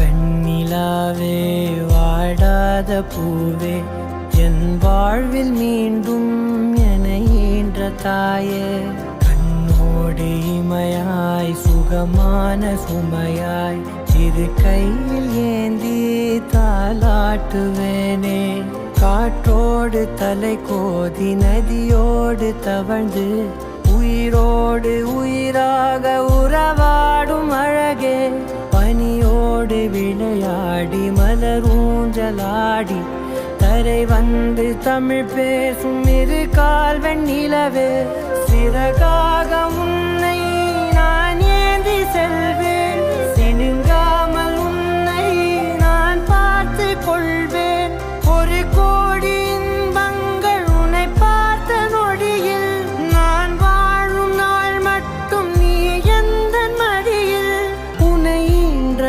வெண்ணிலாவே வாடாத பூவே என் வாழ்வில் மீண்டும் என ஈன்ற தாயே கண்ணோடு இமையாய் சுகமான சுமையாய் இரு கையில் ஏந்தி தாலாட்டுவேனே காற்றோடு தலை கோதி நதியோடு தவழ்ந்து உயிரோடு உயிராக உறவாடும் அழகே பனியோடு விளையாடி மலரூஞ்சலாடி தரை வந்து தமிழ் பேசும் இரு கால் வெண்ணிலவே சிறகாக உன்னை